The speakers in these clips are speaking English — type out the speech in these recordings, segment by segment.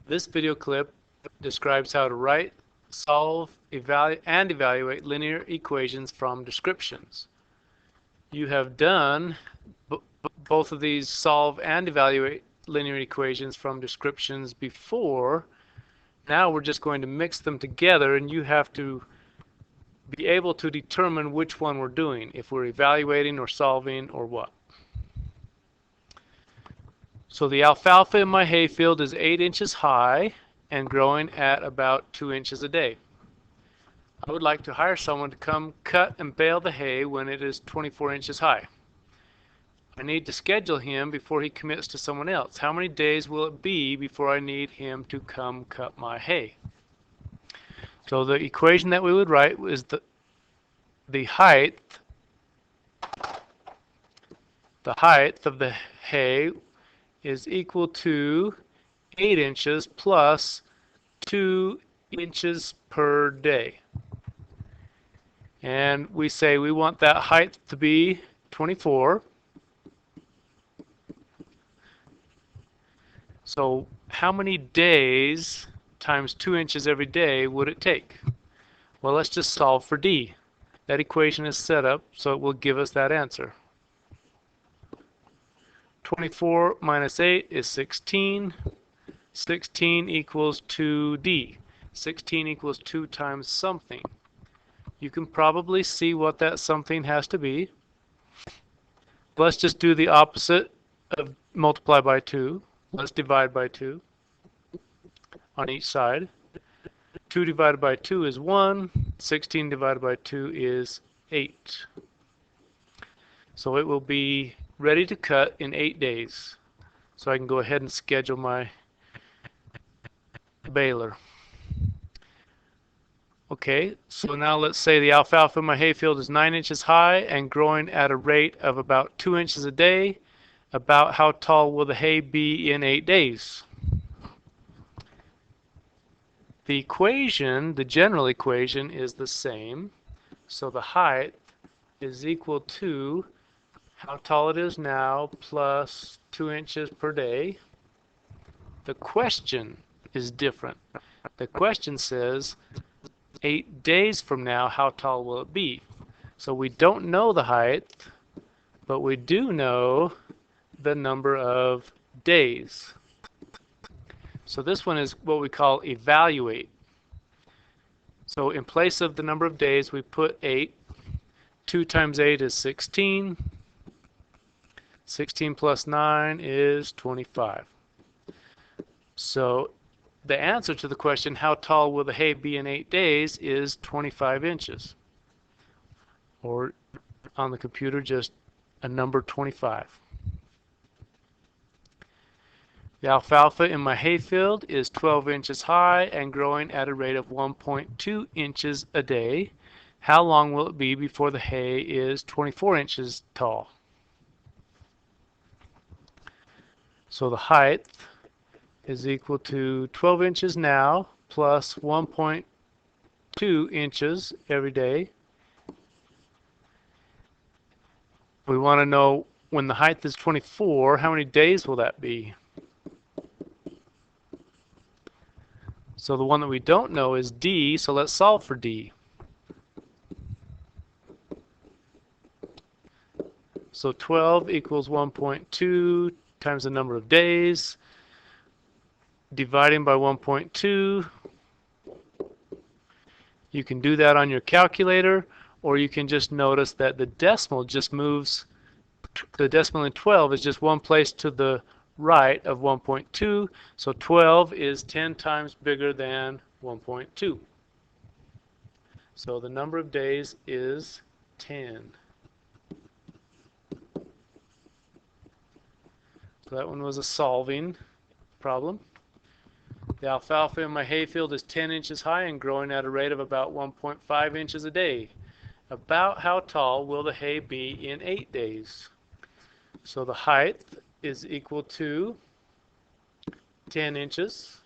This video clip describes how to write, solve, and evaluate linear equations from descriptions. You have done both of these solve and evaluate linear equations from descriptions before. Now we're just going to mix them together, and you have to be able to determine which one we're doing, if we're evaluating or solving or what. So the alfalfa in my hayfield is 8 inches high and growing at about 2 inches a day. I would like to hire someone to come cut and bale the hay when it is 24 inches high. I need to schedule him before he commits to someone else. How many days will it be before I need him to come cut my hay? So the equation that we would write is the height of the hay is equal to 8 inches plus 2 inches per day. And we say we want that height to be 24. So how many days times 2 inches every day would it take? Well, let's just solve for D. That equation is set up so it will give us that answer. 24 minus 8 is 16. 16 equals 2D. 16 equals 2 times something. You can probably see what that something has to be. Let's just do the opposite of multiply by 2. Let's divide by 2 on each side. 2 divided by 2 is 1. 16 divided by 2 is 8. So it will be ready to cut in 8 days. So I can go ahead and schedule my baler. Okay, so now let's say the alfalfa in my hayfield is 9 inches high and growing at a rate of about 2 inches a day. About how tall will the hay be in 8 days? The equation, the general equation, is the same. So the height is equal to how tall it is now plus 2 inches per day. The question is different. The question says 8 days from now, how tall will it be? So we don't know the height, but we do know the number of days. So this one is what we call evaluate. So in place of the number of days, we put 8. 2 times 8 is 16. 16 plus 9 is 25. So the answer to the question, how tall will the hay be in 8 days, is 25 inches. Or on the computer, just a number 25. The alfalfa in my hayfield is 12 inches high and growing at a rate of 1.2 inches a day. How long will it be before the hay is 24 inches tall? So the height is equal to 12 inches now plus 1.2 inches every day. We want to know when the height is 24, how many days will that be? So the one that we don't know is D, so let's solve for D. So 12 equals 1.2 times the number of days, dividing by 1.2. You can do that on your calculator, or you can just notice that the decimal just moves. The decimal in 12 is just one place to the right of 1.2, so 12 is 10 times bigger than 1.2. So the number of days is 10. So that one was a solving problem. The alfalfa in my hayfield is 10 inches high and growing at a rate of about 1.5 inches a day. About how tall will the hay be in 8 days? So the height is equal to 10 inches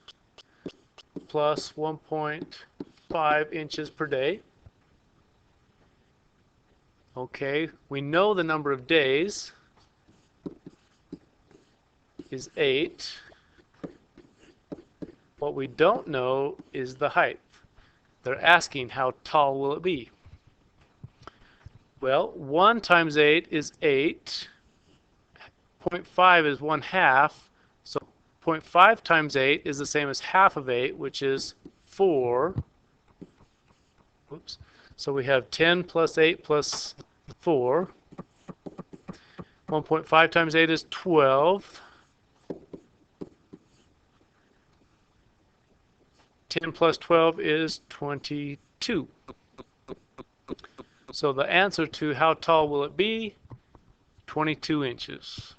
plus 1.5 inches per day. Okay, we know the number of days is 8. What we don't know is the height. They're asking how tall will it be? Well, 1 times 8 is 8. 0.5 is 1/2. So 0.5 times 8 is the same as half of 8, which is 4. Whoops. So we have 10 plus 8 plus 4. 1.5 times 8 is 12. 10 plus 12 is 22. So the answer to how tall will it be? 22 inches.